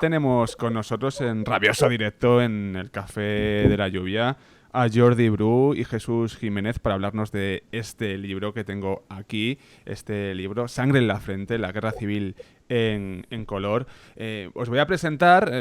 tenemos con nosotros en rabioso directo en el Café de la Lluvia a Jordi Bru y Jesús Jiménez para hablarnos de este libro que tengo aquí, este libro, Sangre en la frente, la guerra civil en color. Os voy a presentar,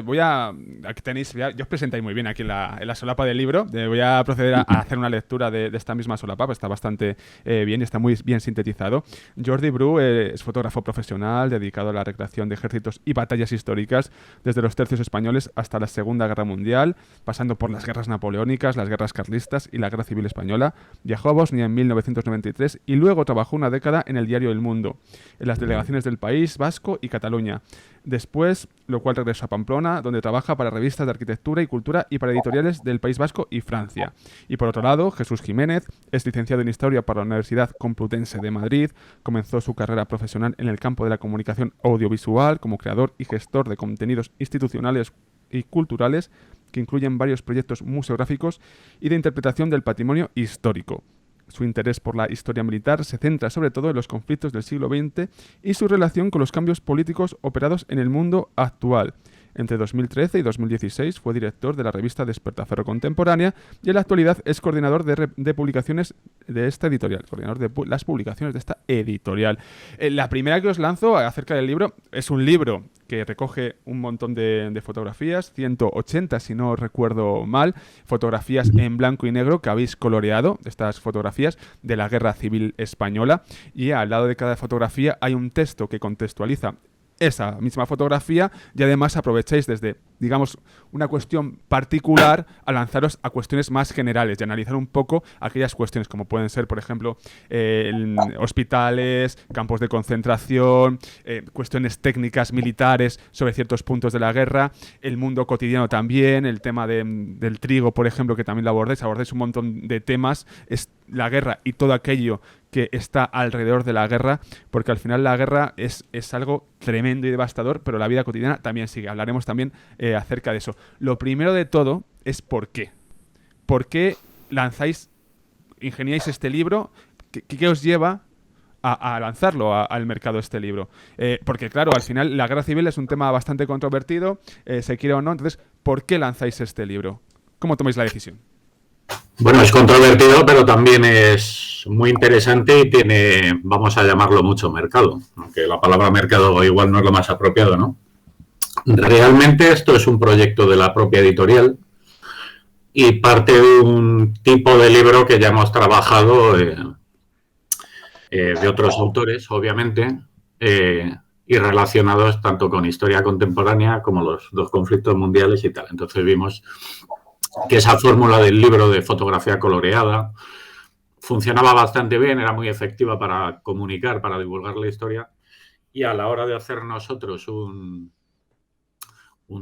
aquí tenéis, ya os presentáis muy bien aquí en la solapa del libro. Voy a proceder a hacer una lectura de esta misma solapa, está bastante bien y está muy bien sintetizado. Jordi Bru es fotógrafo profesional dedicado a la recreación de ejércitos y batallas históricas desde los tercios españoles hasta la Segunda Guerra Mundial, pasando por las guerras napoleónicas, las guerras carlistas y la Guerra Civil Española. Viajó a Bosnia en 1993 y luego trabajó una década en el diario El Mundo, en las delegaciones del País Vasco y Cataluña. Después, lo cual regresó a Pamplona, donde trabaja para revistas de arquitectura y cultura y para editoriales del País Vasco y Francia. Y por otro lado, Jesús Jiménez es licenciado en Historia por la Universidad Complutense de Madrid, comenzó su carrera profesional en el campo de la comunicación audiovisual como creador y gestor de contenidos institucionales y culturales que incluyen varios proyectos museográficos y de interpretación del patrimonio histórico. Su interés por la historia militar se centra sobre todo en los conflictos del siglo XX y su relación con los cambios políticos operados en el mundo actual. Entre 2013 y 2016 fue director de la revista Despertaferro Contemporánea y en la actualidad es coordinador de publicaciones de esta editorial, coordinador de las publicaciones de esta editorial. La primera que os lanzo acerca del libro es un libro que recoge un montón de fotografías, 180 si no recuerdo mal, fotografías en blanco y negro que habéis coloreado, estas fotografías de la Guerra Civil Española, y al lado de cada fotografía hay un texto que contextualiza esa misma fotografía y además aprovecháis desde, digamos, una cuestión particular a lanzaros a cuestiones más generales y analizar un poco aquellas cuestiones como pueden ser, por ejemplo, hospitales, campos de concentración, cuestiones técnicas militares sobre ciertos puntos de la guerra, el mundo cotidiano también, el tema del trigo, por ejemplo, que también lo abordáis un montón de temas, es la guerra y todo aquello que está alrededor de la guerra, porque al final la guerra es algo tremendo y devastador, pero la vida cotidiana también sigue. Hablaremos también acerca de eso. Lo primero de todo es ¿por qué? ¿Por qué ingeniáis este libro? ¿Qué os lleva a lanzarlo al mercado este libro? Porque claro, al final la guerra civil es un tema bastante controvertido, se quiere o no. Entonces, ¿por qué lanzáis este libro? ¿Cómo tomáis la decisión? Bueno, es controvertido, pero también es muy interesante y tiene, vamos a llamarlo, mucho mercado. Aunque la palabra mercado igual no es lo más apropiado, ¿no? Realmente esto es un proyecto de la propia editorial y parte de un tipo de libro que ya hemos trabajado de otros autores, obviamente, y relacionados tanto con historia contemporánea como los dos conflictos mundiales y tal. Entonces vimos que esa fórmula del libro de fotografía coloreada funcionaba bastante bien, era muy efectiva para comunicar, para divulgar la historia, y a la hora de hacer nosotros un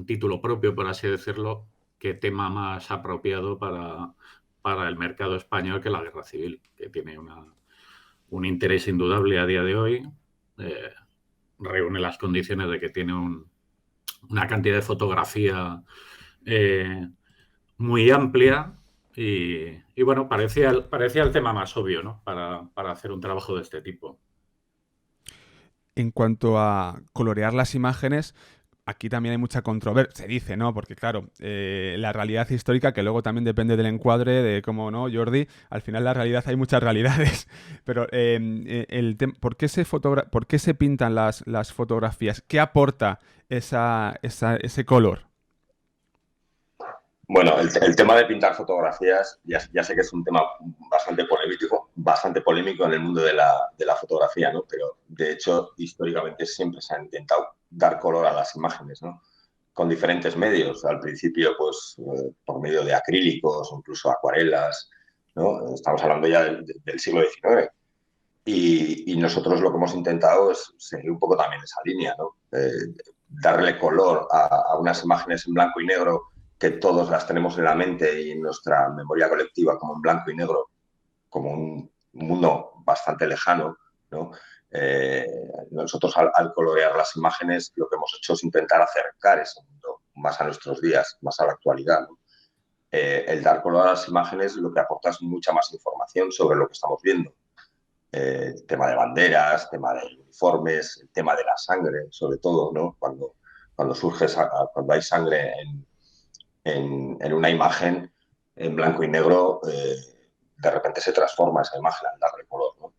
título propio, por así decirlo, qué tema más apropiado para el mercado español que la guerra civil, que tiene un interés indudable a día de hoy, reúne las condiciones de que tiene una cantidad de fotografía muy amplia y bueno, parecía el tema más obvio, ¿no? Para hacer un trabajo de este tipo. En cuanto a colorear las imágenes, aquí también hay mucha controversia, se dice, ¿no? Porque claro, la realidad histórica, que luego también depende del encuadre, de cómo, ¿no, Jordi? Al final la realidad, hay muchas realidades, pero ¿por qué se pintan las fotografías? ¿Qué aporta ese color? Bueno, el tema de pintar fotografías, ya sé que es un tema bastante polémico en el mundo de la fotografía, ¿no? Pero, de hecho, históricamente siempre se ha intentado dar color a las imágenes, ¿no? Con diferentes medios. Al principio, pues, por medio de acrílicos, incluso acuarelas, ¿no? Estamos hablando ya del siglo XIX. Y nosotros lo que hemos intentado es seguir un poco también esa línea, ¿no? Darle color a unas imágenes en blanco y negro que todos las tenemos en la mente y en nuestra memoria colectiva como en blanco y negro, como un mundo bastante lejano, ¿no? Nosotros al colorear las imágenes lo que hemos hecho es intentar acercar ese mundo más a nuestros días, más a la actualidad, ¿no? El dar color a las imágenes lo que aporta es mucha más información sobre lo que estamos viendo. Tema de banderas, tema de uniformes, el tema de la sangre, sobre todo, ¿no? Cuando Cuando cuando hay sangre en una imagen en blanco y negro, de repente se transforma esa imagen al darle color, ¿no?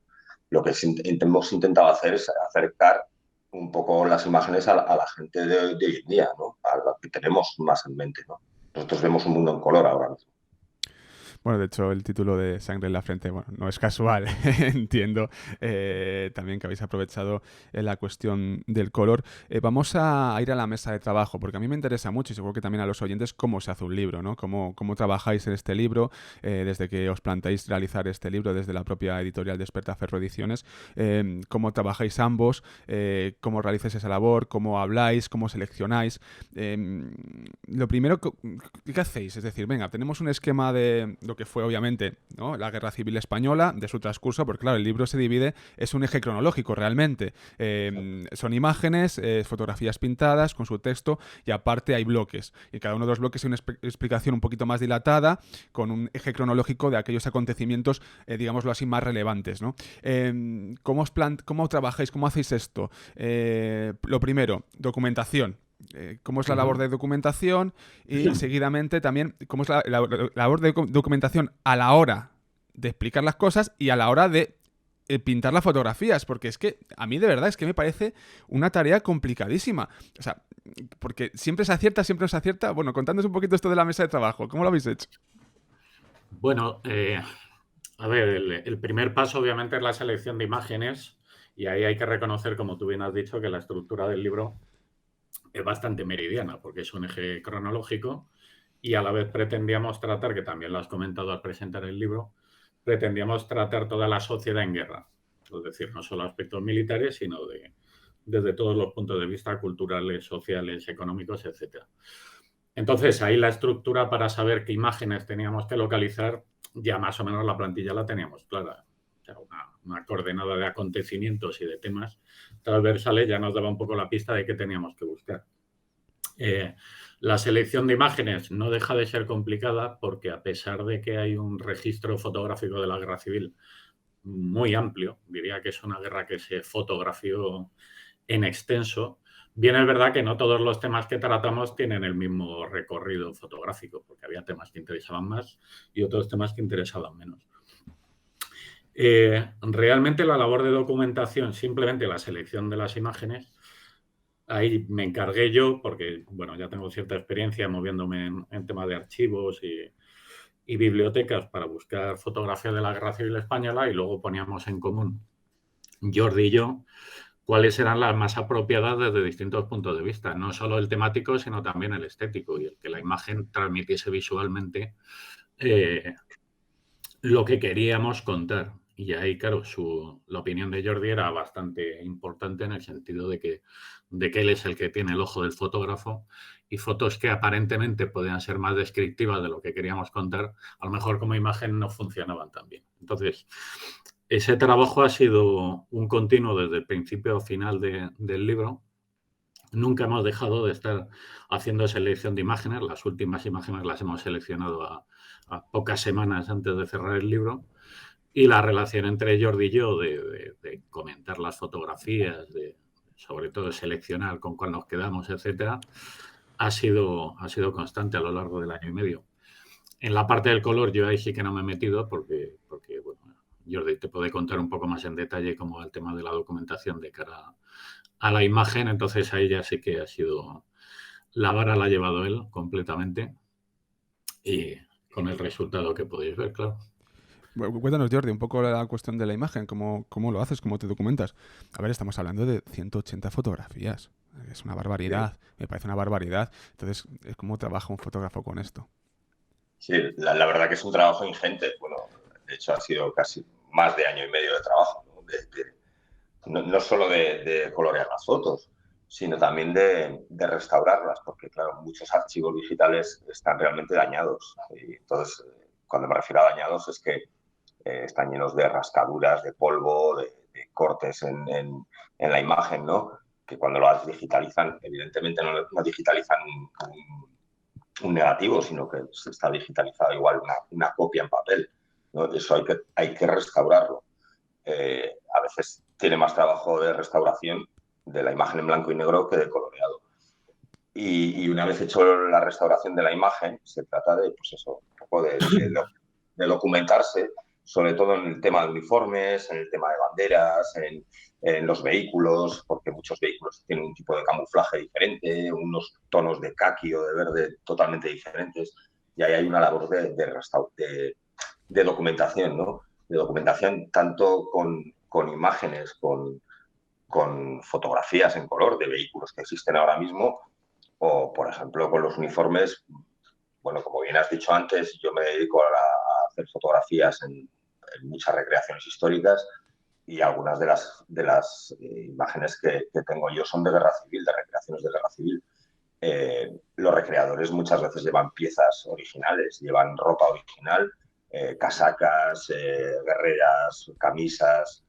Lo que hemos intentado hacer es acercar un poco las imágenes a la gente de hoy en día, ¿no? A lo que tenemos más en mente, ¿no? Nosotros vemos un mundo en color ahora mismo. Bueno, de hecho, el título de Sangre en la frente, bueno, no es casual, entiendo también que habéis aprovechado la cuestión del color. Vamos a ir a la mesa de trabajo, porque a mí me interesa mucho y seguro que también a los oyentes cómo se hace un libro, ¿no? Cómo trabajáis en este libro, desde que os planteáis realizar este libro desde la propia editorial Despertaferro Ediciones, cómo trabajáis ambos, cómo realizáis esa labor, cómo habláis, cómo seleccionáis. Lo primero, ¿qué hacéis? Es decir, venga, tenemos un esquema de lo que fue obviamente, ¿no?, la Guerra Civil Española, de su transcurso, porque claro, el libro se divide, es un eje cronológico realmente. Son imágenes, fotografías pintadas con su texto y aparte hay bloques. Y cada uno de los bloques tiene una explicación un poquito más dilatada con un eje cronológico de aquellos acontecimientos, digámoslo así, más relevantes, ¿no? ¿Cómo trabajáis? ¿Cómo hacéis esto? Lo primero, documentación. Cómo es la labor de documentación y seguidamente también cómo es la labor de documentación a la hora de explicar las cosas y a la hora de pintar las fotografías, porque es que a mí de verdad es que me parece una tarea complicadísima. O sea, porque siempre se acierta, siempre no se acierta. Bueno, contándonos un poquito esto de la mesa de trabajo, ¿cómo lo habéis hecho? Bueno, a ver, el primer paso obviamente es la selección de imágenes y ahí hay que reconocer, como tú bien has dicho, que la estructura del libro es bastante meridiana porque es un eje cronológico y a la vez pretendíamos tratar, que también lo has comentado al presentar el libro, pretendíamos tratar toda la sociedad en guerra. Es decir, no solo aspectos militares, sino desde todos los puntos de vista culturales, sociales, económicos, etc. Entonces, ahí la estructura para saber qué imágenes teníamos que localizar, ya más o menos la plantilla la teníamos clara. O sea, una coordenada de acontecimientos y de temas transversales ya nos daba un poco la pista de qué teníamos que buscar. La selección de imágenes no deja de ser complicada porque a pesar de que hay un registro fotográfico de la guerra civil muy amplio, diría que es una guerra que se fotografió en extenso, bien es verdad que no todos los temas que tratamos tienen el mismo recorrido fotográfico, porque había temas que interesaban más y otros temas que interesaban menos. Realmente la labor de documentación, simplemente la selección de las imágenes, ahí me encargué yo porque, bueno, ya tengo cierta experiencia moviéndome en temas de archivos y bibliotecas para buscar fotografías de la Guerra Civil Española y luego poníamos en común, Jordi y yo, cuáles eran las más apropiadas desde distintos puntos de vista, no solo el temático, sino también el estético y el que la imagen transmitiese visualmente lo que queríamos contar. Y ahí, claro, la opinión de Jordi era bastante importante en el sentido de que él es el que tiene el ojo del fotógrafo y fotos que aparentemente podían ser más descriptivas de lo que queríamos contar, a lo mejor como imagen no funcionaban tan bien. Entonces, ese trabajo ha sido un continuo desde el principio al final del libro. Nunca hemos dejado de estar haciendo selección de imágenes. Las últimas imágenes las hemos seleccionado a pocas semanas antes de cerrar el libro. Y la relación entre Jordi y yo de comentar las fotografías, sobre todo de seleccionar con cuál nos quedamos, etcétera, ha sido constante a lo largo del año y medio. En la parte del color yo ahí sí que no me he metido porque bueno, Jordi te puede contar un poco más en detalle cómo el tema de la documentación de cara a la imagen, entonces ahí ya sí que ha sido, la vara la ha llevado él completamente y con el resultado que podéis ver, claro. Bueno, cuéntanos, Jordi, un poco la cuestión de la imagen, cómo lo haces, cómo te documentas. A ver, estamos hablando de 180 fotografías. Es una barbaridad, me parece una barbaridad. Entonces, ¿cómo trabaja un fotógrafo con esto? Sí, la verdad que es un trabajo ingente. Bueno, de hecho ha sido casi más de año y medio de trabajo, ¿no? No solo de colorear las fotos, sino también de restaurarlas, porque claro, muchos archivos digitales están realmente dañados. Y entonces, cuando me refiero a dañados es que están llenos de rascaduras, de polvo, de cortes en la imagen, ¿no? Que cuando lo digitalizan, evidentemente no digitalizan un negativo, sino que está digitalizado igual una copia en papel, ¿no? Eso hay que restaurarlo. A veces tiene más trabajo de restauración de la imagen en blanco y negro que de coloreado. Y una vez hecho la restauración de la imagen, se trata de, pues eso, un poco de documentarse, sobre todo en el tema de uniformes, en el tema de banderas, en los vehículos, porque muchos vehículos tienen un tipo de camuflaje diferente, unos tonos de caqui o de verde totalmente diferentes, y ahí hay una labor de documentación, ¿no? De documentación tanto con imágenes, con fotografías en color de vehículos que existen ahora mismo, o, por ejemplo, con los uniformes. Bueno, como bien has dicho antes, yo me dedico a hacer fotografías en muchas recreaciones históricas, y algunas de las imágenes que tengo yo son de guerra civil, de recreaciones de guerra civil. Los recreadores muchas veces llevan piezas originales, llevan ropa original, casacas, guerreras, camisas,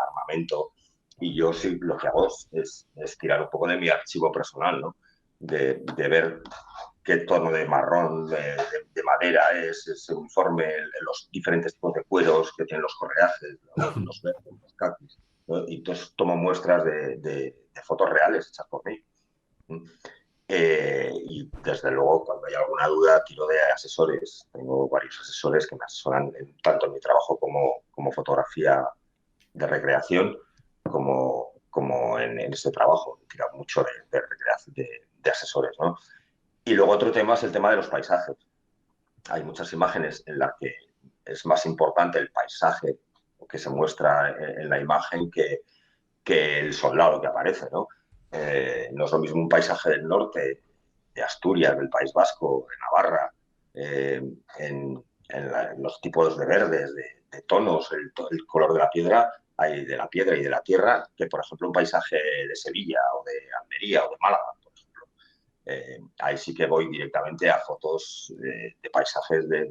armamento, y yo sí lo que hago es tirar un poco de mi archivo personal, ¿no? De ver qué tono de marrón, de madera es ese uniforme, los diferentes tipos de cueros que tienen los correajes, los verdes, los caquis, ¿no? Y entonces tomo muestras de fotos reales hechas por mí. Y desde luego, cuando hay alguna duda, tiro de asesores. Tengo varios asesores que me asesoran tanto en mi trabajo como fotografía de recreación, como en este trabajo. He tirado mucho de asesores, ¿no? Y luego otro tema es el tema de los paisajes. Hay muchas imágenes en las que es más importante el paisaje que se muestra en la imagen que el soldado que aparece, ¿no? No es lo mismo un paisaje del norte, de Asturias, del País Vasco, de Navarra, eh, en los tipos de verdes, de tonos, el color de la piedra, de la piedra y de la tierra, que por ejemplo un paisaje de Sevilla o de Almería o de Málaga, por ejemplo. Ahí sí que voy directamente a fotos de paisajes de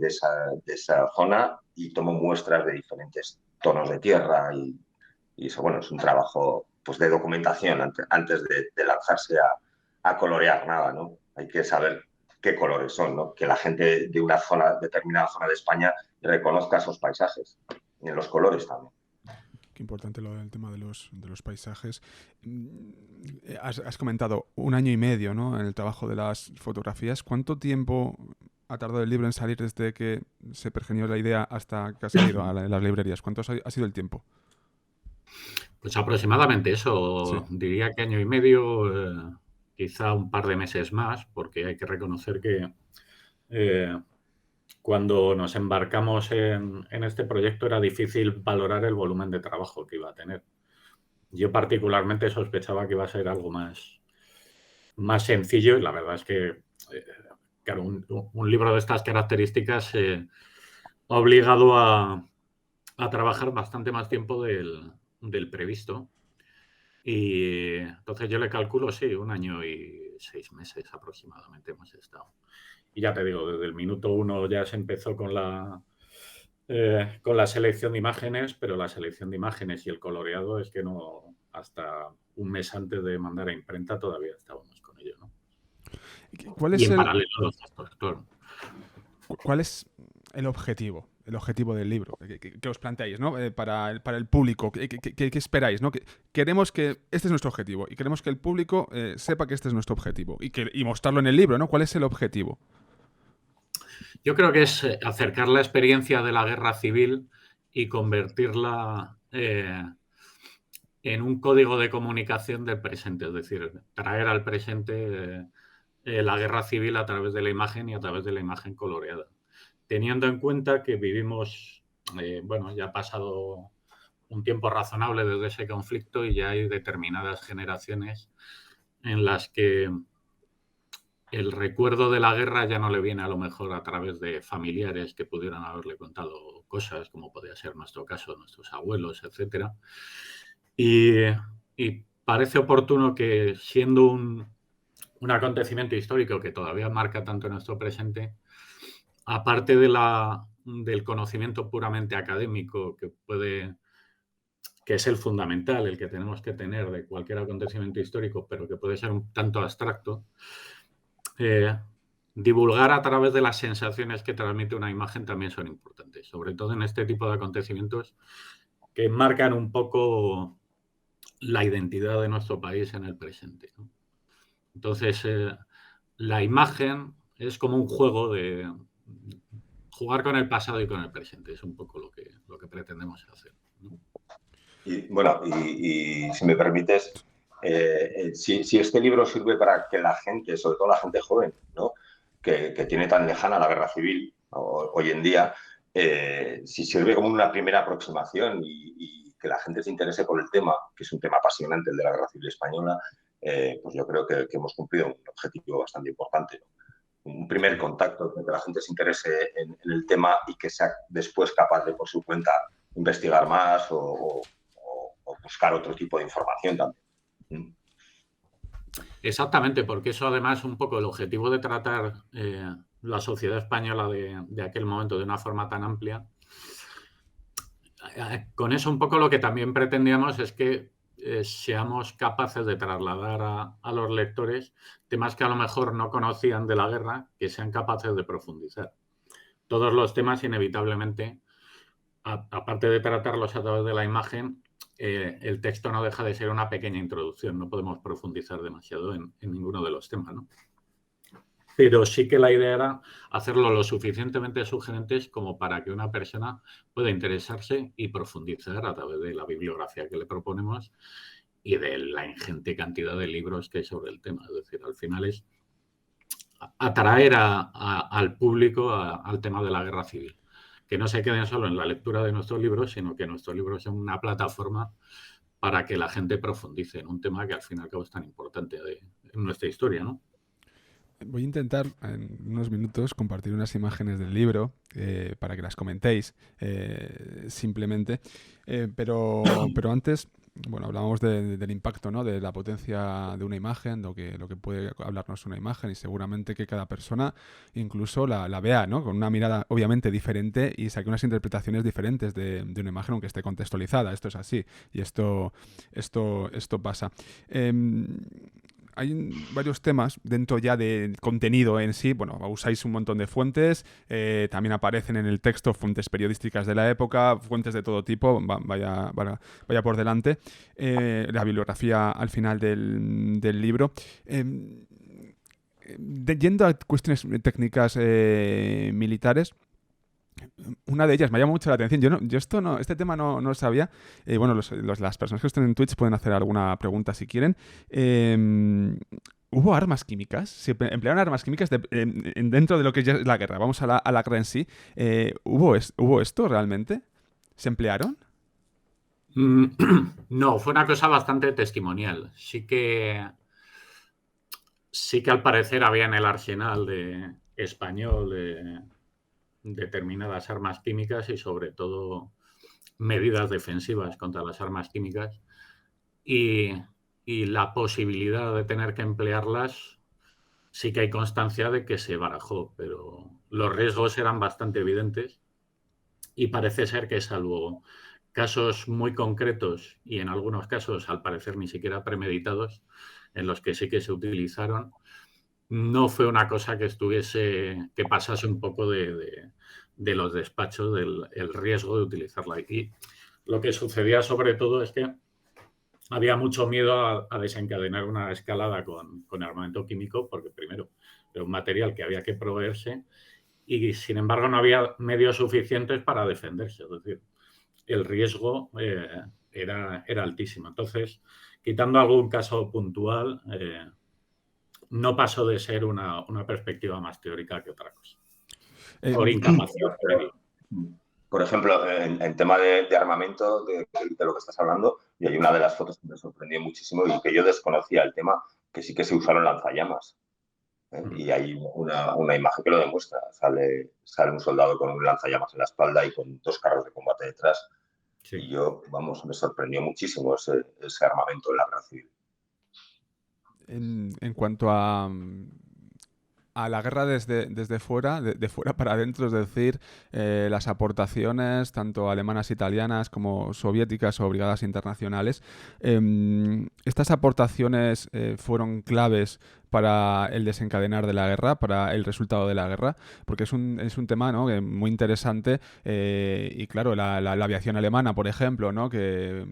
esa zona, y tomo muestras de diferentes tonos de tierra, y eso, bueno, es un trabajo pues de documentación antes de lanzarse a colorear nada, ¿no? Hay que saber qué colores son, ¿no? Que la gente de una determinada zona de España reconozca esos paisajes, en los colores también. Qué importante lo del tema de los paisajes. Has comentado 1 año y medio, ¿no?, en el trabajo de las fotografías. ¿Cuánto tiempo ha tardado el libro en salir desde que se pergenió la idea hasta que ha salido a las librerías? ¿Cuánto ha sido el tiempo? Pues aproximadamente Sí. eso, diría que 1 año y medio, quizá un par de meses más, porque hay que reconocer que cuando nos embarcamos en este proyecto era difícil valorar el volumen de trabajo que iba a tener. Yo particularmente sospechaba que iba a ser algo más sencillo, y la verdad es que, claro, un libro de estas características ha obligado a trabajar bastante más tiempo del previsto. Y entonces yo le calculo, sí, 1 año y 6 meses aproximadamente hemos estado. Y ya te digo, desde el minuto 1 ya se empezó con la selección de imágenes, pero la selección de imágenes y el coloreado es que no, hasta un mes antes de mandar a imprenta todavía estábamos con ello, ¿no? ¿Cuál Y es en paralelo los textos, claro. cuál es el objetivo? El objetivo del libro que os planteáis, ¿no? Para el público. ¿Qué esperáis, ¿no? Queremos que este es nuestro objetivo y queremos que el público sepa que este es nuestro objetivo y mostrarlo en el libro, ¿no? ¿Cuál es el objetivo? Yo creo que es acercar la experiencia de la guerra civil y convertirla en un código de comunicación del presente, es decir, traer al presente la guerra civil a través de la imagen y a través de la imagen coloreada. Teniendo en cuenta que vivimos, bueno, ya ha pasado un tiempo razonable desde ese conflicto y ya hay determinadas generaciones en las que el recuerdo de la guerra ya no le viene a lo mejor a través de familiares que pudieran haberle contado cosas, como podría ser nuestro caso, nuestros abuelos, etcétera. Y, y parece oportuno que, siendo un acontecimiento histórico que todavía marca tanto nuestro presente, aparte del conocimiento puramente académico que es el fundamental, el que tenemos que tener de cualquier acontecimiento histórico, pero que puede ser un tanto abstracto, divulgar a través de las sensaciones que transmite una imagen también son importantes, sobre todo en este tipo de acontecimientos que marcan un poco la identidad de nuestro país en el presente, ¿no? Entonces, la imagen es como un juego de jugar con el pasado y con el presente. Es un poco lo que pretendemos hacer, ¿no? Y bueno, y si me permites, si este libro sirve para que la gente, sobre todo la gente joven, ¿no? que tiene tan lejana la guerra civil hoy en día, si sirve como una primera aproximación y que la gente se interese por el tema, que es un tema apasionante, el de la guerra civil española, pues yo creo que hemos cumplido un objetivo bastante importante, ¿no? Un primer contacto, que la gente se interese en el tema y que sea después capaz de por su cuenta investigar más o buscar otro tipo de información también. Exactamente, porque eso además un poco el objetivo de tratar la sociedad española de aquel momento de una forma tan amplia. Con eso un poco lo que también pretendíamos es que seamos capaces de trasladar a los lectores temas que a lo mejor no conocían de la guerra, que sean capaces de profundizar. Todos los temas inevitablemente, aparte de tratarlos a través de la imagen, el texto no deja de ser una pequeña introducción, no podemos profundizar demasiado en ninguno de los temas, ¿no? Pero sí que la idea era hacerlo lo suficientemente sugerentes como para que una persona pueda interesarse y profundizar a través de la bibliografía que le proponemos y de la ingente cantidad de libros que hay sobre el tema. Es decir, al final es atraer al público al tema de la guerra civil. Que no se queden solo en la lectura de nuestros libros, sino que nuestros libros sean una plataforma para que la gente profundice en un tema que al fin y al cabo es tan importante en nuestra historia, ¿no? Voy a intentar en unos minutos compartir unas imágenes del libro para que las comentéis simplemente. Pero antes, bueno, hablábamos del impacto, ¿no? De la potencia de una imagen, lo que puede hablarnos una imagen y seguramente que cada persona incluso la vea, ¿no? Con una mirada obviamente diferente y saque unas interpretaciones diferentes de una imagen aunque esté contextualizada. Esto es así y esto pasa. Hay varios temas dentro ya del contenido en sí. Bueno, usáis un montón de fuentes, también aparecen en el texto fuentes periodísticas de la época, fuentes de todo tipo, vaya por delante. La bibliografía al final del libro. Yendo a cuestiones técnicas militares, una de ellas me llama mucho la atención. Este tema no lo sabía. Bueno, las personas que estén en Twitch pueden hacer alguna pregunta si quieren. ¿Hubo armas químicas? ¿Se emplearon armas químicas dentro de lo que es la guerra? Vamos a la guerra en sí. ¿Hubo esto realmente? ¿Se emplearon? No, fue una cosa bastante testimonial. Sí que al parecer había en el arsenal español determinadas armas químicas y sobre todo medidas defensivas contra las armas químicas y la posibilidad de tener que emplearlas sí que hay constancia de que se barajó, pero los riesgos eran bastante evidentes y parece ser que salvo casos muy concretos y en algunos casos al parecer ni siquiera premeditados en los que sí que se utilizaron, no fue una cosa que pasase un poco de los despachos del riesgo de utilizarla. Y lo que sucedía sobre todo es que había mucho miedo a desencadenar una escalada con armamento químico, porque primero era un material que había que proveerse y sin embargo no había medios suficientes para defenderse. Es decir, el riesgo era altísimo. Entonces, quitando algún caso puntual, no pasó de ser una perspectiva más teórica que otra cosa. Por incapacidad. Por ejemplo, en tema de armamento, de lo que estás hablando, y hay una de las fotos que me sorprendió muchísimo y que yo desconocía el tema, que sí que se usaron lanzallamas. Y hay una imagen que lo demuestra. Sale un soldado con un lanzallamas en la espalda y con 2 carros de combate detrás. Sí. Y me sorprendió muchísimo ese armamento en la guerra civil. En cuanto a la guerra desde fuera, de fuera para adentro, es decir, las aportaciones tanto alemanas, italianas como soviéticas o brigadas internacionales, ¿estas aportaciones fueron claves para el desencadenar de la guerra, para el resultado de la guerra? Porque es un tema, ¿no?, muy interesante y claro, la aviación alemana, por ejemplo, ¿no?, que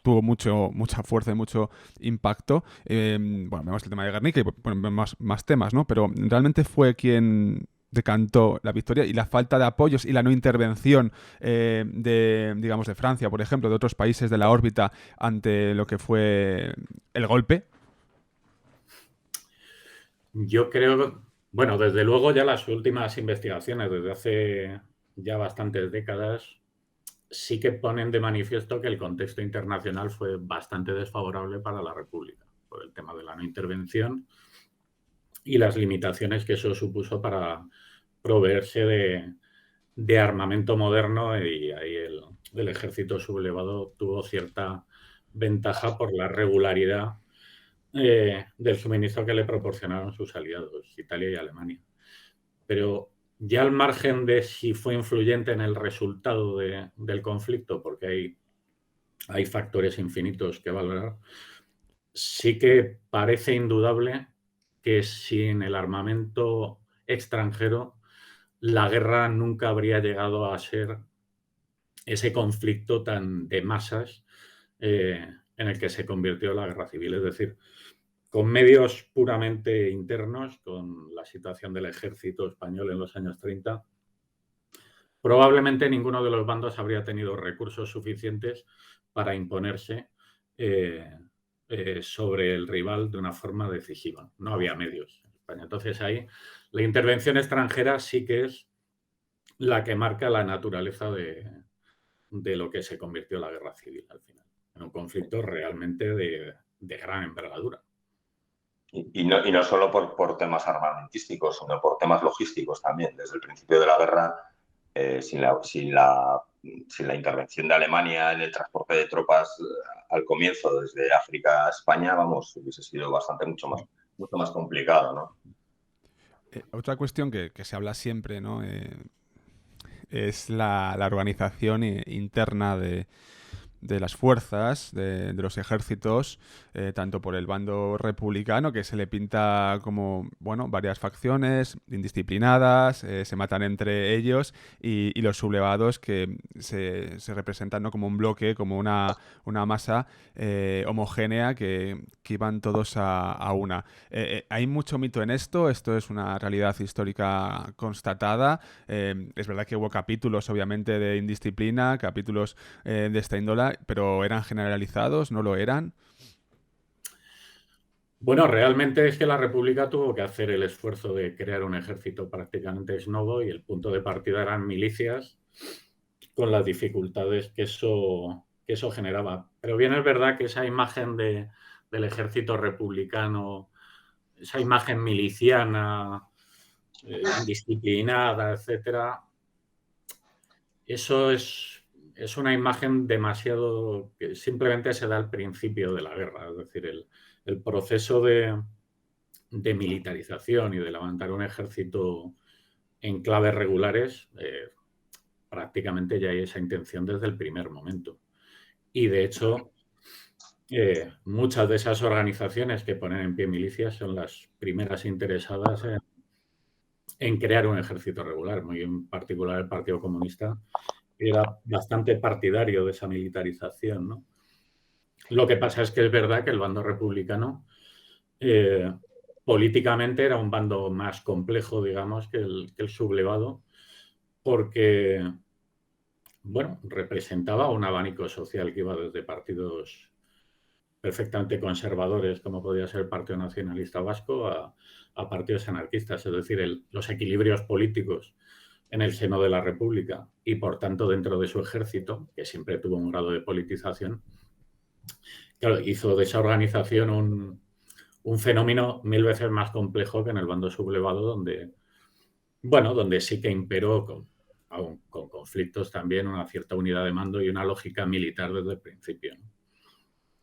tuvo mucha fuerza y mucho impacto. Bueno, vemos el tema de Guernica y bueno, más temas, ¿no? Pero realmente fue quien decantó la victoria, y la falta de apoyos y la no intervención digamos, de Francia, por ejemplo, de otros países de la órbita ante lo que fue el golpe. Yo creo, bueno, desde luego ya las últimas investigaciones, desde hace ya bastantes décadas, sí que ponen de manifiesto que el contexto internacional fue bastante desfavorable para la República, por el tema de la no intervención y las limitaciones que eso supuso para proveerse de armamento moderno, y ahí el ejército sublevado tuvo cierta ventaja por la regularidad del suministro que le proporcionaron sus aliados, Italia y Alemania. Pero ya al margen de si fue influyente en el resultado del conflicto, porque hay factores infinitos que valorar, sí que parece indudable que sin el armamento extranjero la guerra nunca habría llegado a ser ese conflicto tan de masas en el que se convirtió la guerra civil. Es decir, con medios puramente internos, con la situación del ejército español en los años 30, probablemente ninguno de los bandos habría tenido recursos suficientes para imponerse sobre el rival de una forma decisiva. No había medios en España. Entonces ahí la intervención extranjera sí que es la que marca la naturaleza de lo que se convirtió la guerra civil al final, en un conflicto realmente de gran envergadura. Y no solo por temas armamentísticos, sino por temas logísticos también. Desde el principio de la guerra, sin la intervención de Alemania en el transporte de tropas al comienzo desde África a España, vamos, hubiese sido mucho más complicado, ¿no? Otra cuestión que se habla siempre, ¿no? Es la organización interna de las fuerzas, de los ejércitos, tanto por el bando republicano, que se le pinta como, bueno, varias facciones indisciplinadas, se matan entre ellos, y los sublevados, que se representan, ¿no?, como un bloque, como una masa homogénea que iban todos a una. Hay mucho mito en esto es una realidad histórica constatada. Es verdad que hubo capítulos, obviamente, de indisciplina, capítulos de esta índole, pero ¿eran generalizados? ¿No lo eran? Bueno, realmente es que la República tuvo que hacer el esfuerzo de crear un ejército prácticamente ex novo, y el punto de partida eran milicias, con las dificultades que eso generaba. Pero bien es verdad que esa imagen del ejército republicano, esa imagen miliciana, indisciplinada, etcétera, eso es una imagen demasiado que simplemente se da al principio de la guerra. Es decir, el proceso de militarización y de levantar un ejército en claves regulares, prácticamente ya hay esa intención desde el primer momento. Y de hecho, muchas de esas organizaciones que ponen en pie milicias son las primeras interesadas en crear un ejército regular. Muy en particular el Partido Comunista era bastante partidario de esa militarización, ¿no? Lo que pasa es que es verdad que el bando republicano políticamente era un bando más complejo, digamos, que el sublevado, porque, bueno, representaba un abanico social que iba desde partidos perfectamente conservadores, como podía ser el Partido Nacionalista Vasco, a partidos anarquistas. Es decir, los equilibrios políticos en el seno de la República, y por tanto dentro de su ejército, que siempre tuvo un grado de politización, claro, hizo de esa organización un fenómeno 1000 veces más complejo que en el bando sublevado, donde sí que imperó, aún con conflictos también, una cierta unidad de mando y una lógica militar desde el principio, ¿no?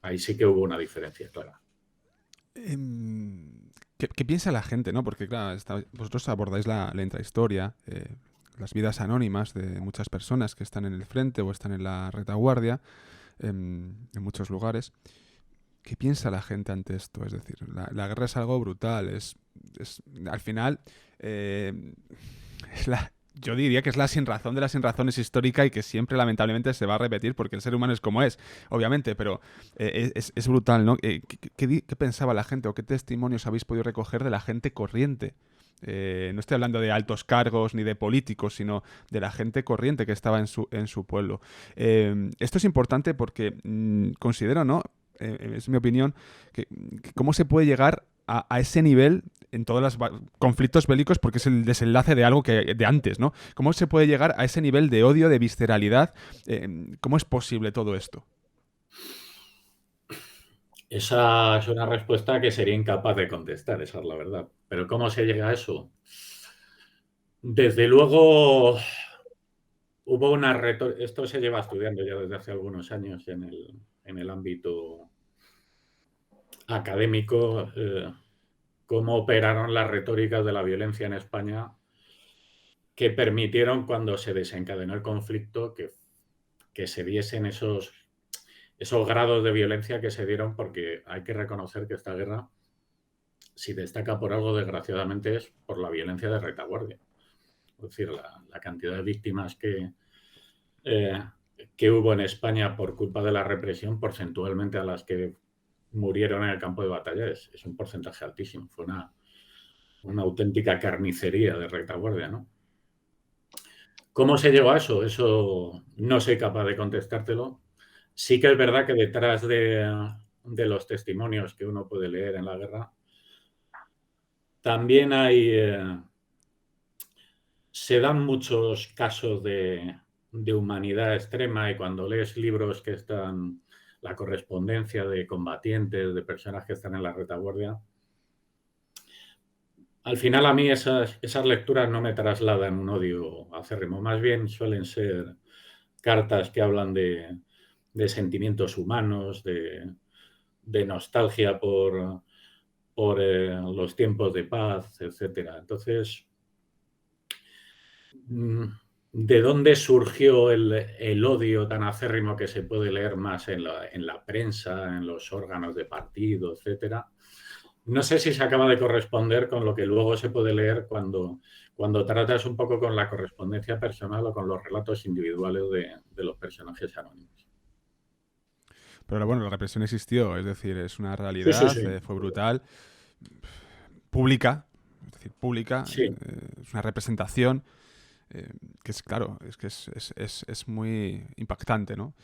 Ahí sí que hubo una diferencia clara. ¿Qué piensa la gente, no? Porque, claro, vosotros abordáis la intrahistoria, las vidas anónimas de muchas personas que están en el frente o están en la retaguardia, en muchos lugares. ¿Qué piensa la gente ante esto? Es decir, la guerra es algo brutal. Al final, yo diría que es la sinrazón de las sinrazones histórica y que siempre lamentablemente se va a repetir porque el ser humano es como es, obviamente, pero es brutal, ¿no? ¿Qué pensaba la gente o qué testimonios habéis podido recoger de la gente corriente? No estoy hablando de altos cargos ni de políticos, sino de la gente corriente que estaba en su pueblo. Esto es importante porque considero, ¿no? Es mi opinión, que cómo se puede llegar a ese nivel en todos los conflictos bélicos, porque es el desenlace de algo que de antes, ¿no? ¿Cómo se puede llegar a ese nivel de odio, de visceralidad? ¿Cómo es posible todo esto? Esa es una respuesta que sería incapaz de contestar, esa es la verdad. Pero ¿cómo se llega a eso? Desde luego hubo una retórica, esto se lleva estudiando ya desde hace algunos años en el ámbito académico, cómo operaron las retóricas de la violencia en España que permitieron cuando se desencadenó el conflicto que se diesen esos grados de violencia que se dieron, porque hay que reconocer que esta guerra, si destaca por algo, desgraciadamente, es por la violencia de retaguardia. Es decir, la cantidad de víctimas que hubo en España por culpa de la represión, porcentualmente a las que murieron en el campo de batalla, es un porcentaje altísimo. Fue una auténtica carnicería de retaguardia, ¿no? ¿Cómo se llegó a eso? Eso no soy capaz de contestártelo. Sí que es verdad que detrás de los testimonios que uno puede leer en la guerra, también se dan muchos casos de humanidad extrema, y cuando lees libros que están, la correspondencia de combatientes, de personas que están en la retaguardia, al final a mí esas lecturas no me trasladan un odio acérrimo, más bien suelen ser cartas que hablan de sentimientos humanos, de nostalgia por los tiempos de paz, etcétera. Entonces, ¿de dónde surgió el odio tan acérrimo que se puede leer más en la prensa, en los órganos de partido, etcétera? No sé si se acaba de corresponder con lo que luego se puede leer cuando tratas un poco con la correspondencia personal o con los relatos individuales de los personajes anónimos. Pero bueno, la represión existió, es decir, es una Sí, sí, realidad, sí. fue brutal, pública, es decir, pública, Sí. es una representación que es, claro, es muy impactante, ¿no?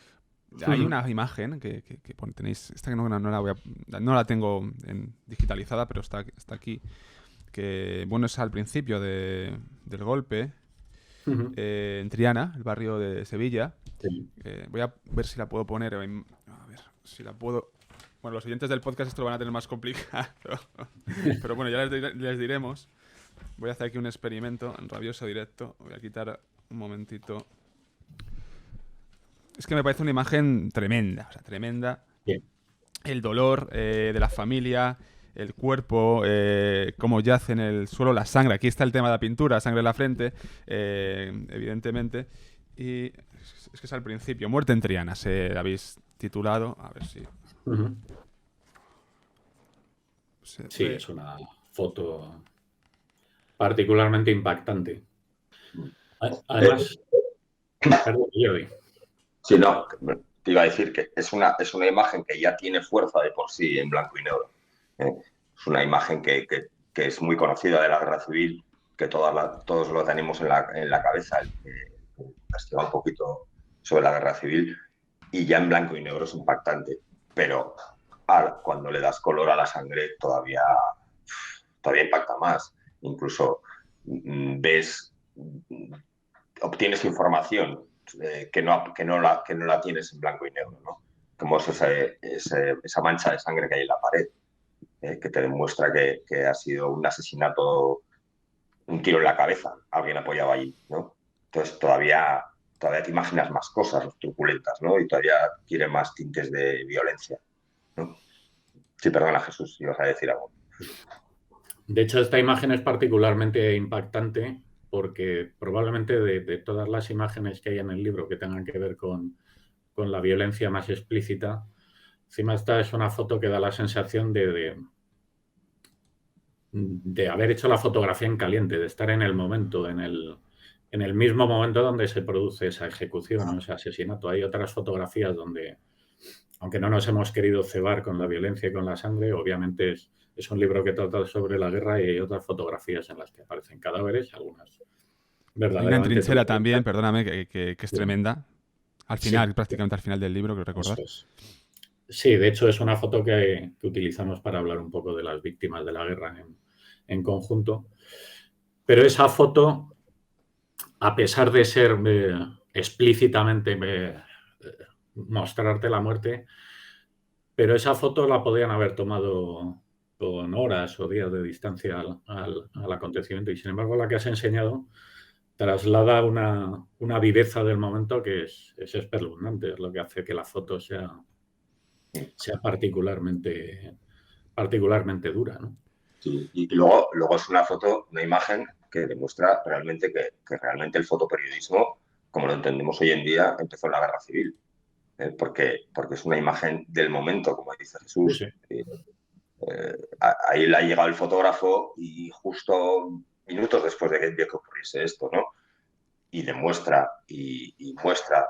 Hay una imagen que tenéis, esta que no la tengo digitalizada, pero está aquí, que bueno, es al principio del golpe, en Triana, el barrio de Sevilla. Sí. Voy a ver si la puedo poner, a ver si la puedo... Bueno, los oyentes del podcast esto lo van a tener más complicado, pero bueno, ya les diremos. Voy a hacer aquí un experimento en rabioso directo. Voy a quitar un momentito. Es que me parece una imagen tremenda, o sea, tremenda. Bien. El dolor de la familia, el cuerpo, cómo yace en el suelo, la sangre. Aquí está el tema de la pintura, sangre en la frente, evidentemente. Y es que es al principio. Muerte en Triana, se la habéis titulado. A ver si... Sí, es una foto particularmente impactante. Además, perdón, Jordi. Sí, no, te iba a decir que es una imagen que ya tiene fuerza de por sí en blanco y negro. Es una imagen que es muy conocida de la Guerra Civil, que todos lo tenemos en la cabeza, el que investiga un poquito sobre la Guerra Civil, y ya en blanco y negro es impactante. Pero cuando le das color a la sangre todavía impacta más. Incluso obtienes información que no la tienes en blanco y negro, ¿no? Como es esa mancha de sangre que hay en la pared, que te demuestra que ha sido un asesinato, un tiro en la cabeza, alguien apoyado allí, ¿no? Entonces todavía te imaginas más cosas truculentas, ¿no? Y todavía tiene más tintes de violencia, ¿no? Sí, perdona, Jesús, ibas a decir algo. De hecho, esta imagen es particularmente impactante porque probablemente de todas las imágenes que hay en el libro que tengan que ver con la violencia más explícita, encima esta es una foto que da la sensación de haber hecho la fotografía en caliente, de estar en el momento, en en el mismo momento donde se produce esa ejecución o ese asesinato. Hay otras fotografías donde, aunque no nos hemos querido cebar con la violencia y con la sangre, obviamente es un libro que trata sobre la guerra y hay otras fotografías en las que aparecen cadáveres, algunas Hay una en verdaderamente trinchera también, truculentas. perdóname, que es Sí, tremenda. Al final, sí, prácticamente al final del libro, creo recordar. eso es. Sí, de hecho es una foto que utilizamos para hablar un poco de las víctimas de la guerra en conjunto. Pero esa foto, a pesar de ser explícitamente mostrarte la muerte, pero esa foto la podían haber tomado con horas o días de distancia al acontecimiento y sin embargo la que has enseñado traslada una viveza del momento que es espeluznante, es lo que hace que la foto sea particularmente dura, ¿no? Sí, y luego es una foto, una imagen que demuestra realmente que realmente el fotoperiodismo, como lo entendemos hoy en día, empezó en la guerra civil. Porque es una imagen del momento, como dice Sí, Jesús. sí. Ahí le ha llegado el fotógrafo y justo minutos después de que ocurriese esto, ¿no? Y demuestra y muestra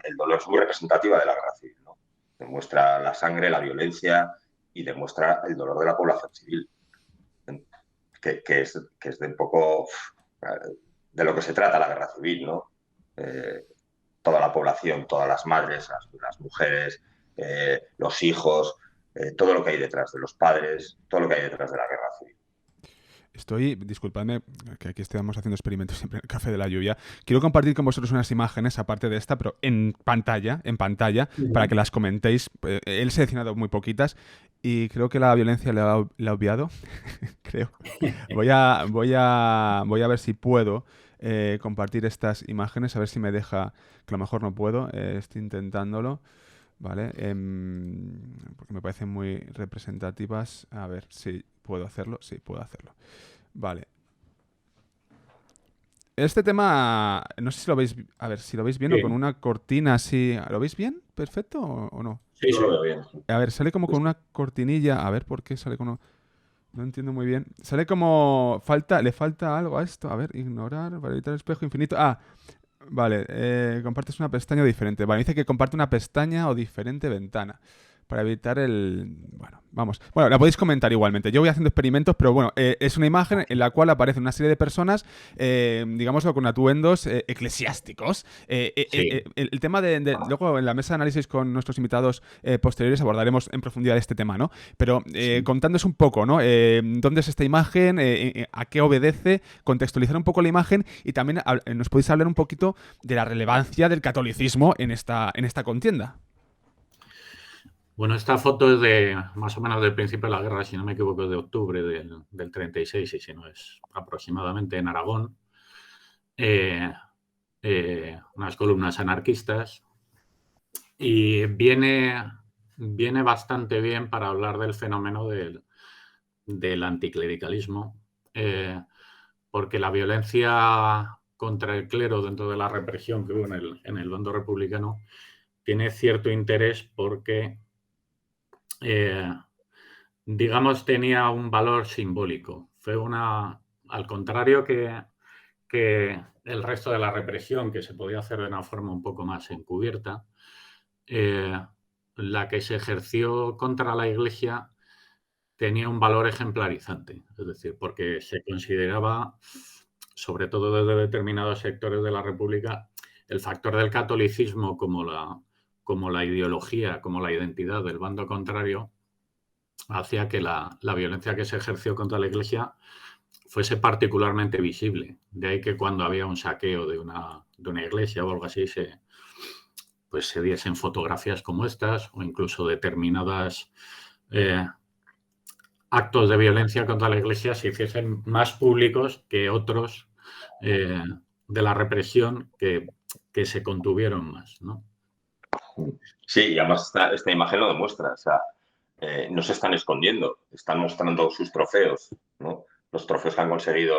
el dolor, es muy representativa de la guerra civil, ¿no? Demuestra la sangre, la violencia y demuestra el dolor de la población civil, que es de un poco de lo que se trata la guerra civil, ¿no? Toda la población, todas las madres, las mujeres, los hijos, todo lo que hay detrás de los padres, todo lo que hay detrás de la guerra civil. Disculpadme, que aquí estamos haciendo experimentos siempre en el Café de la Lluvia. Quiero compartir con vosotros unas imágenes, aparte de esta, pero en pantalla, para que las comentéis. He seleccionado muy poquitas y creo que la violencia la he obviado. Creo. Voy a ver si puedo compartir estas imágenes, a ver si me deja, que a lo mejor no puedo, estoy intentándolo. ¿Vale? Porque me parecen muy representativas. A ver si puedo hacerlo. Sí, puedo hacerlo. Vale. Este tema, no sé si lo veis, a ver, si lo veis bien o con Sí, una cortina así. ¿Lo veis bien? ¿Perfecto o no? sí, Yo lo sí. veo bien. A ver, sale como con una cortinilla. A ver, ¿por qué sale con... No entiendo muy bien. Sale como... Le falta algo a esto. A ver, ignorar, para evitar el espejo infinito. Ah, vale. Compartes una pestaña diferente. Vale, dice que comparte una pestaña o diferente ventana. Para evitar el... Bueno, vamos. Bueno, la podéis comentar igualmente. Yo voy haciendo experimentos, pero bueno, es una imagen en la cual aparecen una serie de personas, digámoslo, con atuendos eclesiásticos. Sí. El tema luego en la mesa de análisis con nuestros invitados posteriores abordaremos en profundidad este tema, ¿no? Pero Sí. contándoos un poco, ¿no? ¿Dónde es esta imagen? ¿A qué obedece? Contextualizar un poco la imagen y también nos podéis hablar un poquito de la relevancia del catolicismo en esta contienda. Bueno, esta foto es de más o menos del principio de la guerra, si no me equivoco, de octubre del 36, y si no es aproximadamente en Aragón. Eh, Unas columnas anarquistas y viene bastante bien para hablar del fenómeno del anticlericalismo, porque la violencia contra el clero dentro de la represión que hubo en el bando republicano tiene cierto interés porque eh, digamos, tenía un valor simbólico. Al contrario que el resto de la represión, que se podía hacer de una forma un poco más encubierta, eh, la que se ejerció contra la Iglesia tenía un valor ejemplarizante, es decir, porque se consideraba, sobre todo desde determinados sectores de la República, el factor del catolicismo como la ideología, como la identidad del bando contrario, hacía que la violencia que se ejerció contra la Iglesia fuese particularmente visible. De ahí que cuando había un saqueo de una iglesia o algo así, pues se diesen fotografías como estas o incluso determinadas actos de violencia contra la Iglesia se hiciesen más públicos que otros eh, de la represión que se contuvieron más, ¿no? Sí, y además esta imagen lo demuestra. O sea, no se están escondiendo, están mostrando sus trofeos, ¿no? Los trofeos que han conseguido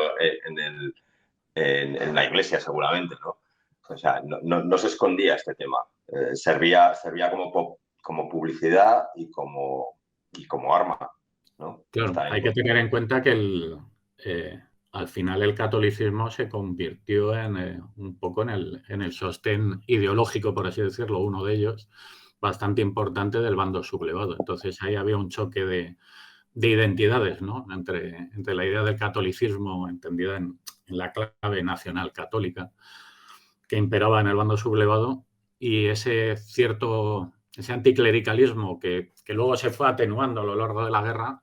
en la iglesia, seguramente, ¿no? O sea, no se escondía este tema. Servía como publicidad y como arma, ¿no? Claro, Está hay en que tener en cuenta que al final el catolicismo se convirtió un poco en el sostén ideológico, por así decirlo, uno de ellos, bastante importante del bando sublevado. Entonces ahí había un choque de identidades, ¿no? Entre la idea del catolicismo entendida en la clave nacional católica que imperaba en el bando sublevado y ese anticlericalismo que luego se fue atenuando a lo largo de la guerra,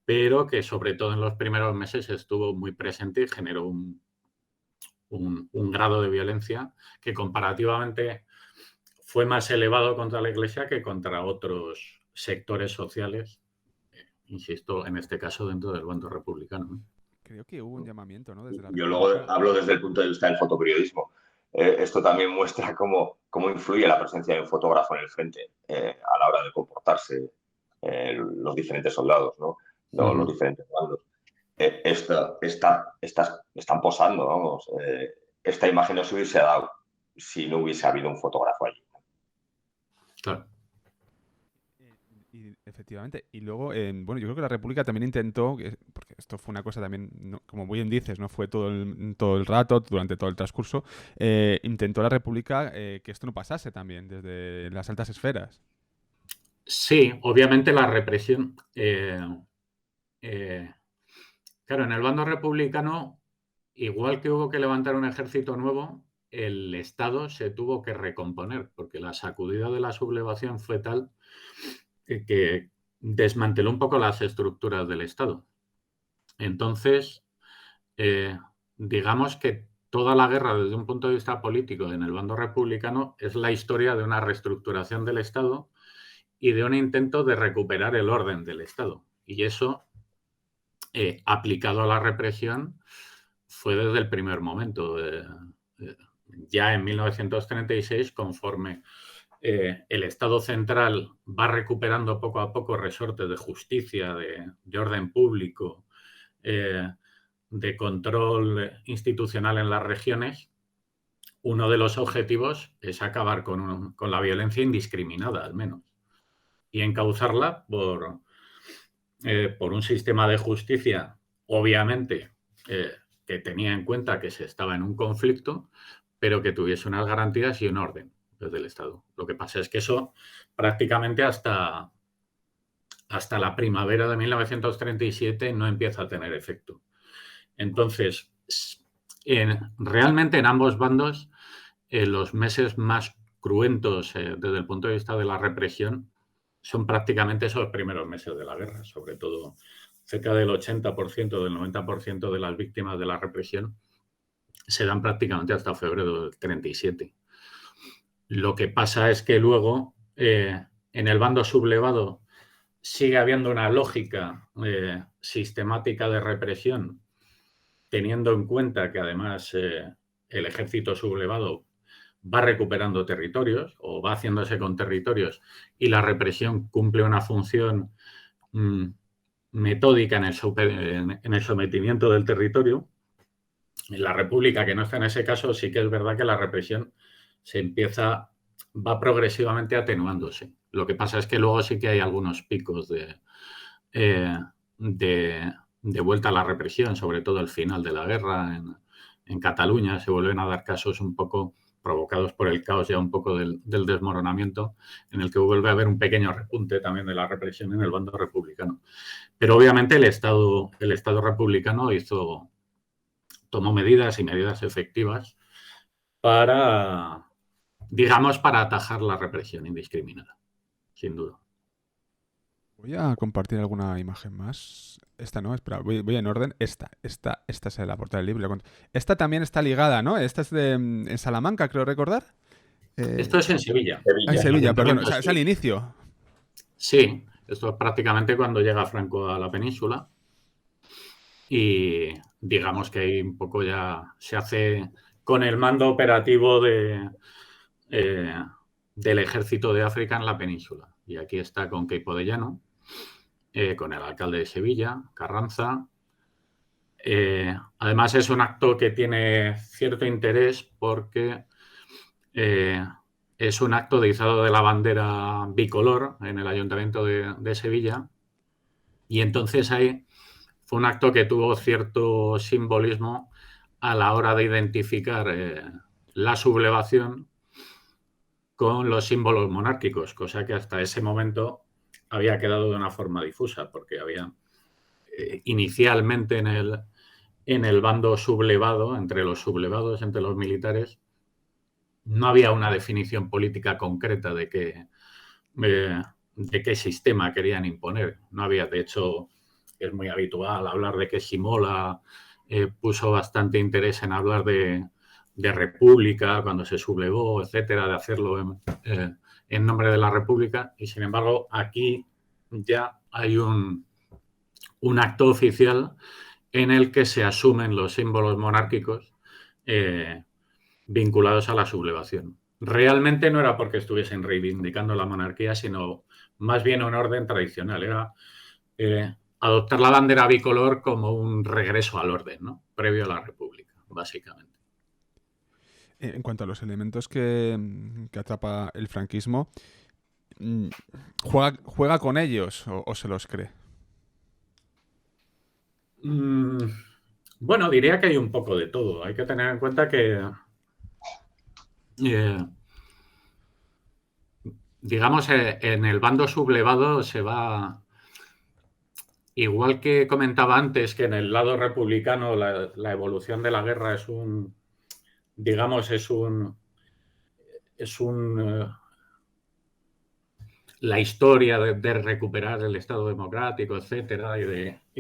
pero que sobre todo en los primeros meses estuvo muy presente y generó un grado de violencia que comparativamente fue más elevado contra la Iglesia que contra otros sectores sociales, insisto, en este caso dentro del bando republicano, ¿no? Creo que hubo un llamamiento, ¿no? Desde la Yo luego República. hablo desde el punto de vista del fotoperiodismo. Esto también muestra cómo influye la presencia de un fotógrafo en el frente a la hora de comportarse los diferentes soldados, ¿no? Los diferentes bandos. Están posando, vamos. Esta imagen no se hubiese dado si no hubiese habido un fotógrafo allí. Claro. Y efectivamente. Y luego, bueno, yo creo que la República también intentó, porque esto fue una cosa también, como muy bien dices, no fue todo el rato, durante todo el transcurso, intentó la República que esto no pasase también desde las altas esferas. Sí, obviamente la represión. Claro, en el bando republicano, igual que hubo que levantar un ejército nuevo, el Estado se tuvo que recomponer, porque la sacudida de la sublevación fue tal que desmanteló un poco las estructuras del Estado. Entonces, digamos que toda la guerra desde un punto de vista político en el bando republicano es la historia de una reestructuración del Estado y de un intento de recuperar el orden del Estado. Y eso, aplicado a la represión, fue desde el primer momento. Ya en 1936, conforme el Estado central va recuperando poco a poco resortes de justicia, de orden público, de control institucional en las regiones, uno de los objetivos es acabar con la violencia indiscriminada, al menos, y encauzarla por un sistema de justicia, obviamente, que tenía en cuenta que se estaba en un conflicto, pero que tuviese unas garantías y un orden desde el Estado. Lo que pasa es que eso prácticamente hasta la primavera de 1937 no empieza a tener efecto. Entonces, realmente en ambos bandos, los meses más cruentos desde el punto de vista de la represión son prácticamente esos primeros meses de la guerra, sobre todo cerca del 80%, del 90% de las víctimas de la represión se dan prácticamente hasta febrero del 37. Lo que pasa es que luego, en el bando sublevado, sigue habiendo una lógica sistemática de represión, teniendo en cuenta que además el ejército sublevado va recuperando territorios o va haciéndose con territorios y la represión cumple una función metódica en el sometimiento del territorio. En la República, que no está en ese caso, sí que es verdad que la represión va progresivamente atenuándose. Lo que pasa es que luego sí que hay algunos picos de vuelta a la represión, sobre todo al final de la guerra. En Cataluña se vuelven a dar casos un poco provocados por el caos ya un poco del desmoronamiento, en el que vuelve a haber un pequeño repunte también de la represión en el bando republicano. Pero obviamente el Estado republicano tomó medidas y medidas efectivas para atajar la represión indiscriminada, sin duda. Voy a compartir alguna imagen más. Esta no, espera, voy en orden. Esta es la portada del libro. Esta también está ligada, ¿no? Esta es en Salamanca, creo recordar. Esto es en Sevilla. En Sevilla, perdón. O sea, es al inicio. Sí, esto es prácticamente cuando llega Franco a la península. Y digamos que ahí un poco ya se hace con el mando operativo del ejército de África en la península. Y aquí está con Queipo de Llano, con el alcalde de Sevilla, Carranza. Además es un acto que tiene cierto interés porque es un acto de izado de la bandera bicolor en el ayuntamiento de Sevilla. Y entonces hay fue un acto que tuvo cierto simbolismo a la hora de identificar la sublevación con los símbolos monárquicos, cosa que hasta ese momento había quedado de una forma difusa, porque había inicialmente en el bando sublevado, entre los sublevados, entre los militares, no había una definición política concreta de qué sistema querían imponer. No había, de hecho, es muy habitual hablar de que Shimola puso bastante interés en hablar de república cuando se sublevó, etcétera, de hacerlo en nombre de la república, y sin embargo aquí ya hay un acto oficial en el que se asumen los símbolos monárquicos vinculados a la sublevación. Realmente no era porque estuviesen reivindicando la monarquía, sino más bien un orden tradicional. Era adoptar la bandera bicolor como un regreso al orden, ¿no? Previo a la república, básicamente. En cuanto a los elementos que atrapa el franquismo, ¿juega con ellos o se los cree? Bueno, diría que hay un poco de todo. Hay que tener en cuenta que digamos, en el bando sublevado se va, igual que comentaba antes, que en el lado republicano la evolución de la guerra es la historia de recuperar el Estado democrático, etcétera, y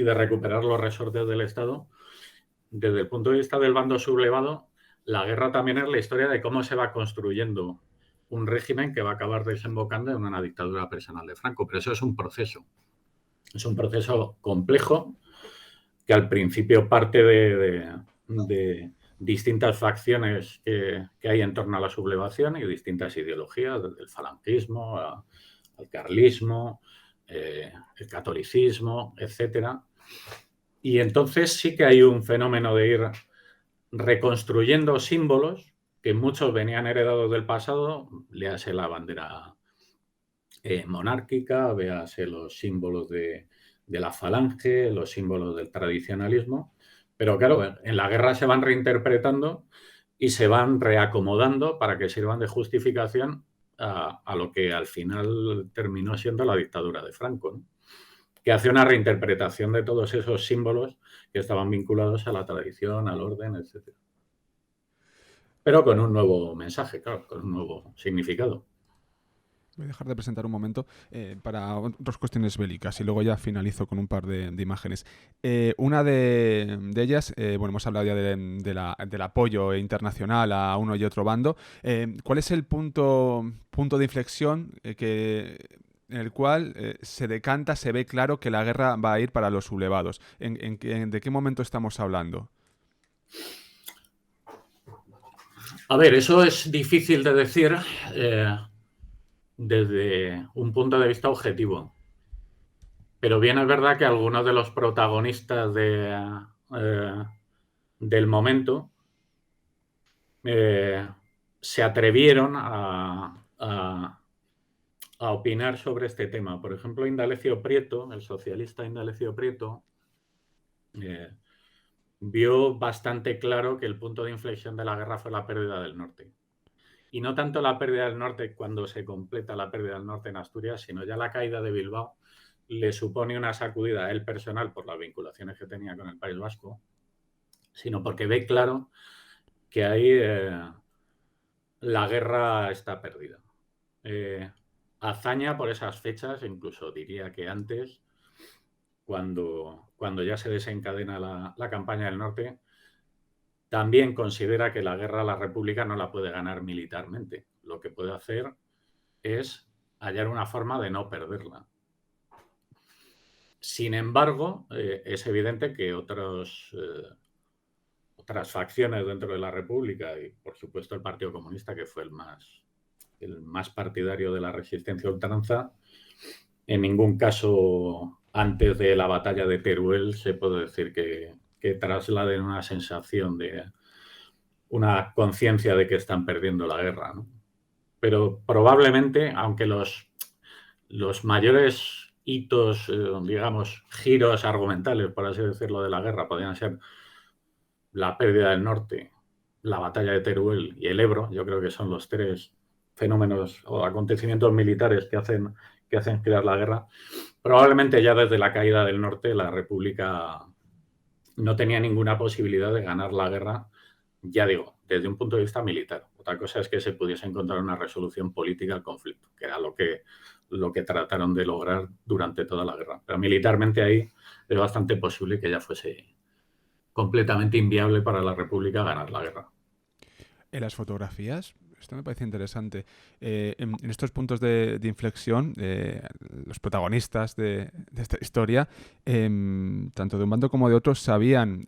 de recuperar los resortes del Estado. Desde el punto de vista del bando sublevado, la guerra también es la historia de cómo se va construyendo un régimen que va a acabar desembocando en una dictadura personal de Franco. Pero eso es un proceso. Es un proceso complejo que al principio parte de distintas facciones que hay en torno a la sublevación y distintas ideologías, desde el falangismo al carlismo, el catolicismo, etcétera. Y entonces sí que hay un fenómeno de ir reconstruyendo símbolos que muchos venían heredados del pasado, léase la bandera monárquica, véase los símbolos de la falange, los símbolos del tradicionalismo, pero claro, en la guerra se van reinterpretando y se van reacomodando para que sirvan de justificación a lo que al final terminó siendo la dictadura de Franco, ¿no? Que hace una reinterpretación de todos esos símbolos que estaban vinculados a la tradición, al orden, etc. Pero con un nuevo mensaje, claro, con un nuevo significado. Voy a dejar de presentar un momento para otras cuestiones bélicas y luego ya finalizo con un par de imágenes. Una de ellas, bueno, hemos hablado ya del apoyo internacional a uno y otro bando. ¿Cuál es el punto de inflexión en el cual se decanta, se ve claro que la guerra va a ir para los sublevados? ¿De qué momento estamos hablando? A ver, eso es difícil de decir desde un punto de vista objetivo. Pero bien es verdad que algunos de los protagonistas del momento se atrevieron a opinar sobre este tema. Por ejemplo, Indalecio Prieto, el socialista Indalecio Prieto, vio bastante claro que el punto de inflexión de la guerra fue la pérdida del norte. Y no tanto la pérdida del norte cuando se completa la pérdida del norte en Asturias, sino ya la caída de Bilbao le supone una sacudida a él personal por las vinculaciones que tenía con el País Vasco, sino porque ve claro que ahí la guerra está perdida. Azaña por esas fechas, incluso diría que antes, cuando ya se desencadena la campaña del norte, también considera que la guerra a la República no la puede ganar militarmente. Lo que puede hacer es hallar una forma de no perderla. Sin embargo, es evidente que otras facciones dentro de la República y, por supuesto, el Partido Comunista, que fue el más partidario de la resistencia a ultranza, en ningún caso antes de la batalla de Teruel se puede decir que trasladen una sensación de una conciencia de que están perdiendo la guerra, ¿no? Pero probablemente, aunque los mayores hitos, digamos, giros argumentales, por así decirlo, de la guerra, podrían ser la pérdida del norte, la batalla de Teruel y el Ebro. Yo creo que son los tres fenómenos o acontecimientos militares que hacen girar la guerra. Probablemente ya desde la caída del norte la República no tenía ninguna posibilidad de ganar la guerra, ya digo, desde un punto de vista militar. Otra cosa es que se pudiese encontrar una resolución política al conflicto, que era lo que trataron de lograr durante toda la guerra. Pero militarmente ahí es bastante posible que ya fuese completamente inviable para la República ganar la guerra. En las fotografías, esto me parece interesante. En estos puntos de inflexión, los protagonistas de esta historia, tanto de un bando como de otros, sabían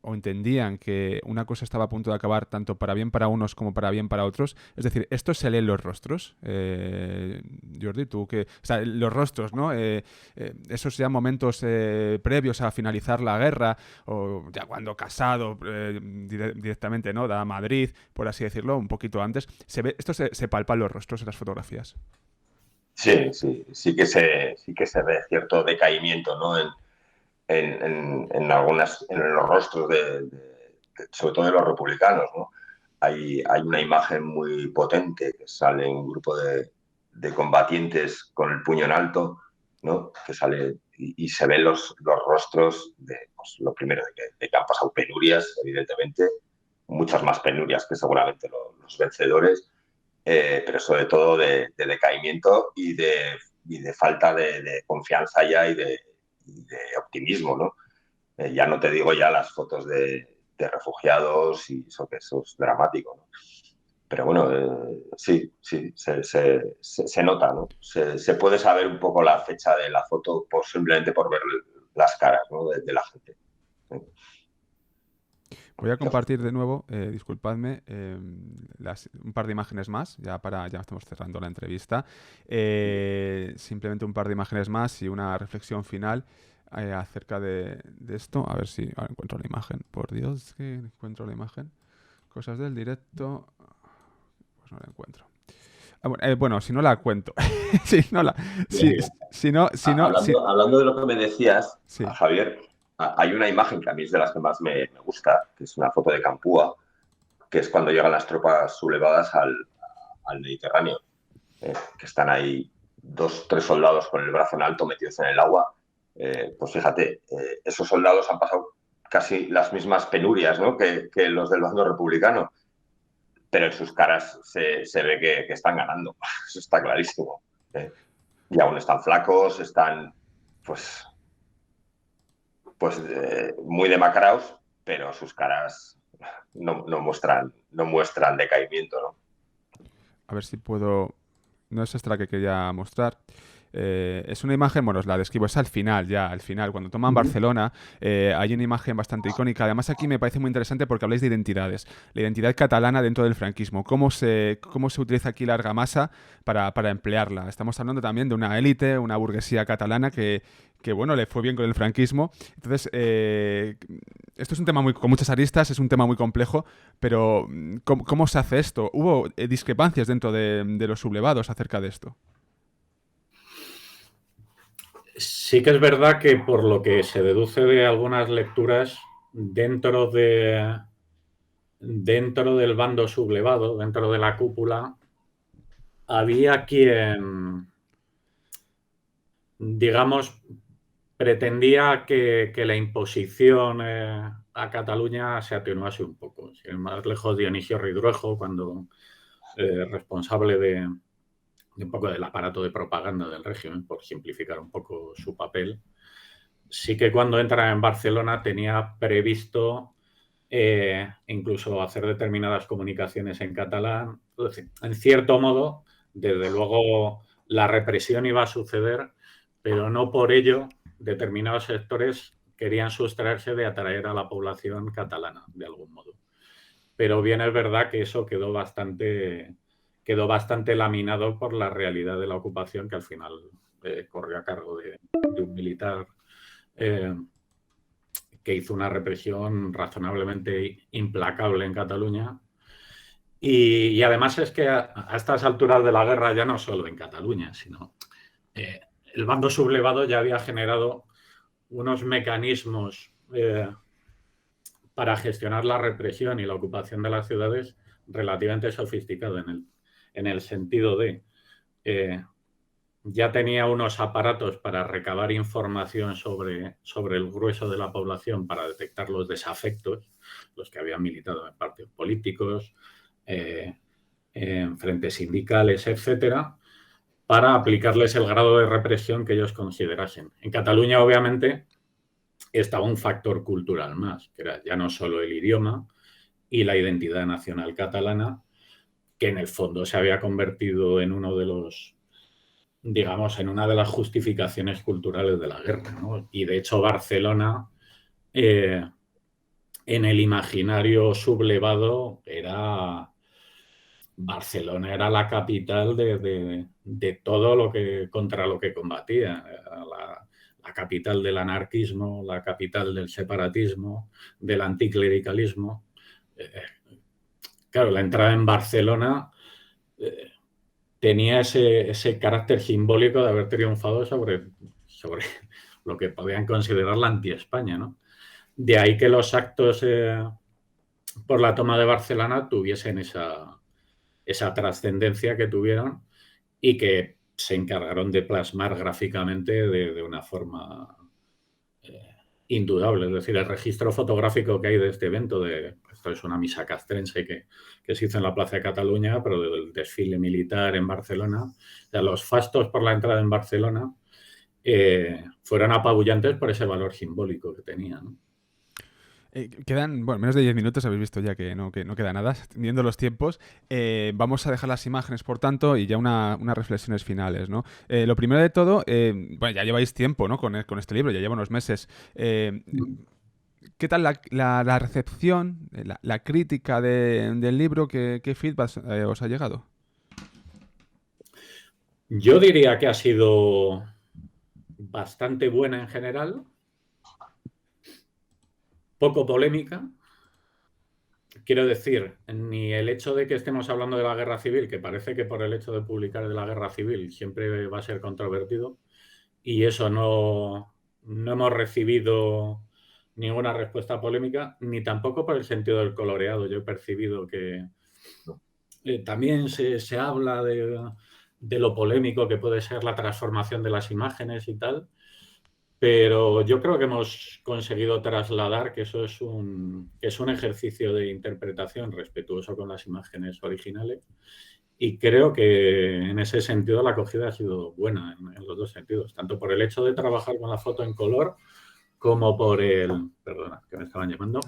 o entendían que una cosa estaba a punto de acabar tanto para bien para unos como para bien para otros. Es decir, esto se lee en los rostros. Jordi, tú que... O sea, los rostros, ¿no? Esos ya momentos previos a finalizar la guerra, o ya cuando Casado directamente, ¿no? Da a Madrid, por así decirlo, un poquito antes. Esto se palpa en los rostros en las fotografías. Sí que se ve cierto decaimiento, ¿no? En los rostros sobre todo de los republicanos, ¿no? Hay una imagen muy potente que sale un grupo de combatientes con el puño en alto, ¿no? Que sale y se ven los rostros de, pues, lo primero, de que han pasado penurias, evidentemente, muchas más penurias que seguramente los vencedores, pero sobre todo de decaimiento y de falta de confianza ya y de optimismo, ¿no? Ya no te digo ya las fotos de refugiados y eso, que eso es dramático, ¿no? Pero bueno, sí, se nota, ¿no? Se puede saber un poco la fecha de la foto simplemente por ver las caras, ¿no? de la gente. Voy a compartir de nuevo, disculpadme, un par de imágenes más, ya estamos cerrando la entrevista. Simplemente un par de imágenes más y una reflexión final acerca de esto. A ver si ahora encuentro la imagen. Por Dios, que encuentro la imagen. Cosas del directo. Pues no la encuentro. Bueno, si no la cuento. Hablando de lo que me decías, sí. Javier, hay una imagen que a mí es de las que más me gusta, que es una foto de Campúa, que es cuando llegan las tropas sublevadas al Mediterráneo, que están ahí 2-3 soldados con el brazo en alto metidos en el agua. Pues fíjate, esos soldados han pasado casi las mismas penurias, ¿no? que los del bando republicano, pero en sus caras se ve que están ganando. Eso está clarísimo. Y aún están flacos, están pues muy demacrados, pero sus caras no muestran decaimiento, ¿no? A ver si puedo... No es esta la que quería mostrar. Es una imagen, bueno, os la describo, es al final, cuando toman Barcelona, hay una imagen bastante icónica. Además, aquí me parece muy interesante porque habláis de identidades. La identidad catalana dentro del franquismo. Cómo se utiliza aquí la argamasa para emplearla. Estamos hablando también de una élite, una burguesía catalana que bueno, le fue bien con el franquismo. Entonces, esto es un tema con muchas aristas, es un tema muy complejo, pero ¿cómo se hace esto? ¿Hubo discrepancias dentro de los sublevados acerca de esto? Sí que es verdad que por lo que se deduce de algunas lecturas, dentro del bando sublevado, dentro de la cúpula, había quien, digamos, pretendía que la imposición a Cataluña se atenuase un poco. Sin más lejos, Dionisio Ridruejo, cuando responsable de un poco del aparato de propaganda del régimen, por simplificar un poco su papel, sí que cuando entra en Barcelona tenía previsto incluso hacer determinadas comunicaciones en catalán. Entonces, en cierto modo, desde luego, la represión iba a suceder, pero no por ello determinados sectores querían sustraerse de atraer a la población catalana, de algún modo. Pero bien es verdad que eso quedó bastante laminado por la realidad de la ocupación, que al final corrió a cargo de un militar que hizo una represión razonablemente implacable en Cataluña. Y además es que a estas alturas de la guerra, ya no solo en Cataluña, sino el bando sublevado ya había generado unos mecanismos para gestionar la represión y la ocupación de las ciudades relativamente sofisticado en el sentido de ya tenía unos aparatos para recabar información sobre el grueso de la población para detectar los desafectos, los que habían militado en partidos políticos, en frentes sindicales, etcétera, para aplicarles el grado de represión que ellos considerasen. En Cataluña, obviamente, estaba un factor cultural más, que era ya no solo el idioma y la identidad nacional catalana, que en el fondo se había convertido en uno de los, digamos, en una de las justificaciones culturales de la guerra, ¿no? Y de hecho Barcelona, en el imaginario sublevado, Barcelona era la capital de todo lo que contra lo que combatía. La capital del anarquismo, la capital del separatismo, del anticlericalismo. Claro, la entrada en Barcelona tenía ese carácter simbólico de haber triunfado sobre lo que podían considerar la anti-España, ¿no? De ahí que los actos por la toma de Barcelona tuviesen esa trascendencia que tuvieron y que se encargaron de plasmar gráficamente de una forma indudable. Es decir, el registro fotográfico que hay de este evento, esto es una misa castrense que se hizo en la Plaza de Cataluña, pero del desfile militar en Barcelona. O sea, los fastos por la entrada en Barcelona fueron apabullantes por ese valor simbólico que tenía, ¿no? Quedan, bueno, menos de 10 minutos, habéis visto ya que no queda nada, viendo los tiempos. Vamos a dejar las imágenes, por tanto, y ya unas reflexiones finales, ¿no? Lo primero de todo, bueno, ya lleváis tiempo, ¿no? Con este libro, ya lleva unos meses. ¿Qué tal la recepción, la crítica del libro? ¿Qué feedback os ha llegado? Yo diría que ha sido bastante buena en general, poco polémica. Quiero decir, ni el hecho de que estemos hablando de la guerra civil, que parece que por el hecho de publicar de la guerra civil siempre va a ser controvertido, y eso no hemos recibido ninguna respuesta polémica, ni tampoco por el sentido del coloreado. Yo he percibido que también se habla de lo polémico que puede ser la transformación de las imágenes y tal, pero yo creo que hemos conseguido trasladar que eso es un ejercicio de interpretación respetuoso con las imágenes originales, y creo que en ese sentido la acogida ha sido buena en los dos sentidos, tanto por el hecho de trabajar con la foto en color como por perdona, que me estaban llamando,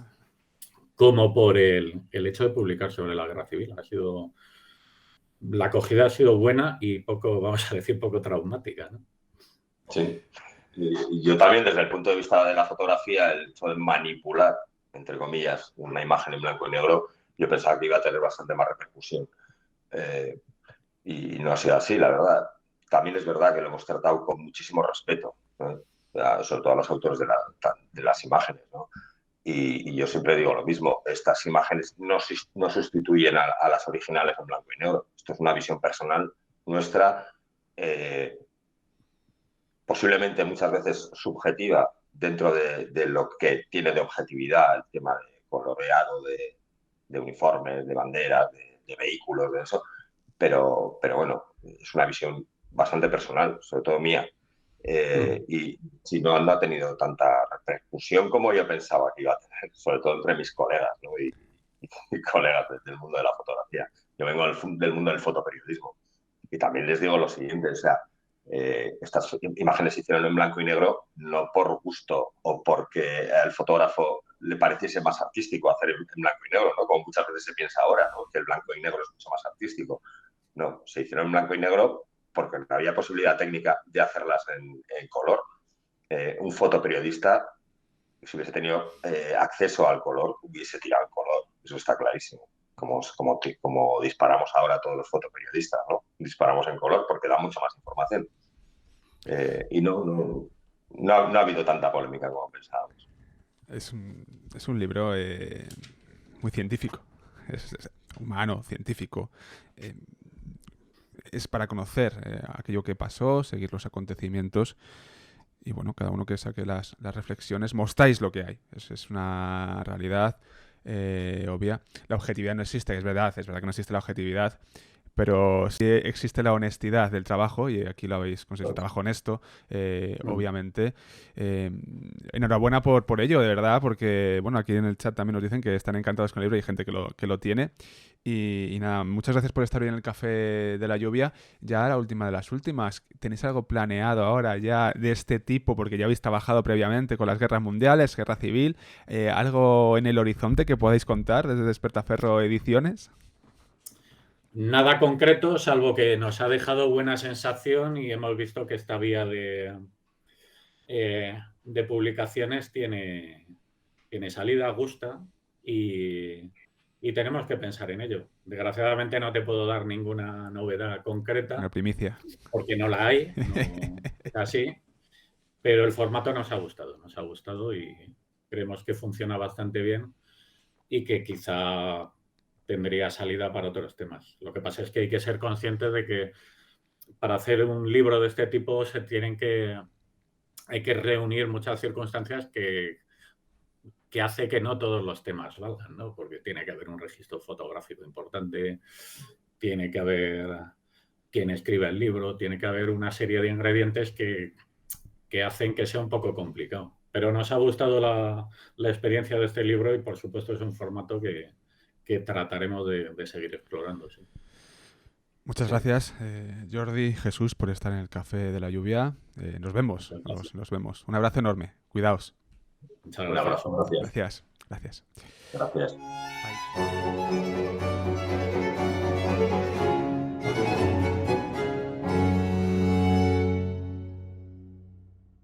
como por el hecho de publicar sobre la guerra civil. La acogida ha sido buena y vamos a decir, poco traumática, ¿no? Sí. Y yo también, desde el punto de vista de la fotografía, el hecho de manipular, entre comillas, una imagen en blanco y negro, yo pensaba que iba a tener bastante más repercusión. Y no ha sido así, la verdad. También es verdad que lo hemos tratado con muchísimo respeto, ¿no? Sobre todo a los autores de las imágenes, ¿no? Y yo siempre digo lo mismo, estas imágenes no sustituyen a las originales en blanco y negro. Esto es una visión personal nuestra, posiblemente muchas veces subjetiva dentro de lo que tiene de objetividad el tema de coloreado, de uniformes, de banderas, de vehículos, de eso, pero bueno, es una visión bastante personal, sobre todo mía. Y si no ha tenido tanta repercusión como yo pensaba que iba a tener, sobre todo entre mis colegas, ¿no? y colegas del mundo de la fotografía. Yo vengo del mundo del fotoperiodismo y también les digo lo siguiente, o sea, estas imágenes se hicieron en blanco y negro no por gusto o porque al fotógrafo le pareciese más artístico hacer en blanco y negro, ¿no? Como muchas veces se piensa ahora, ¿no? Que el blanco y negro es mucho más artístico. No, se hicieron en blanco y negro porque no había posibilidad técnica de hacerlas en color. Un fotoperiodista, si hubiese tenido acceso al color, hubiese tirado el color. Eso está clarísimo. Como disparamos ahora todos los fotoperiodistas, ¿no? Disparamos en color porque da mucha más información. Y no ha habido tanta polémica como pensábamos. Es un libro muy científico. Es humano, científico. es para conocer aquello que pasó, seguir los acontecimientos y bueno, cada uno que saque las reflexiones, mostráis lo que hay. Es una realidad obvia. La objetividad no existe, es verdad que no existe la objetividad, pero sí existe la honestidad del trabajo, y aquí lo habéis conseguido, trabajo honesto, obviamente. Enhorabuena por ello, de verdad, porque bueno, aquí en el chat también nos dicen que están encantados con el libro y hay gente que lo tiene. Y nada, muchas gracias por estar hoy en el Café de la Lluvia. Ya la última de las últimas, ¿tenéis algo planeado ahora ya de este tipo? Porque ya habéis trabajado previamente con las guerras mundiales, guerra civil. ¿Algo en el horizonte que podáis contar desde Despertaferro Ediciones? Nada concreto, salvo que nos ha dejado buena sensación y hemos visto que esta vía de publicaciones tiene salida, gusta y tenemos que pensar en ello. Desgraciadamente no te puedo dar ninguna novedad concreta. Una primicia. Porque no la hay, no es así, pero el formato nos ha gustado y creemos que funciona bastante bien y que quizá tendría salida para otros temas. Lo que pasa es que hay que ser conscientes de que para hacer un libro de este tipo hay que reunir muchas circunstancias que hace que no todos los temas valgan, ¿no? Porque tiene que haber un registro fotográfico importante, tiene que haber quien escribe el libro, tiene que haber una serie de ingredientes que hacen que sea un poco complicado. Pero nos ha gustado la experiencia de este libro y, por supuesto, es un formato que trataremos de seguir explorando. Sí. Muchas gracias, Jordi, Jesús, por estar en el Café de la Lluvia. Nos vemos, nos vemos. Un abrazo enorme. Cuidaos. Muchas Un abrazo, gracias. Gracias. Gracias. Bye.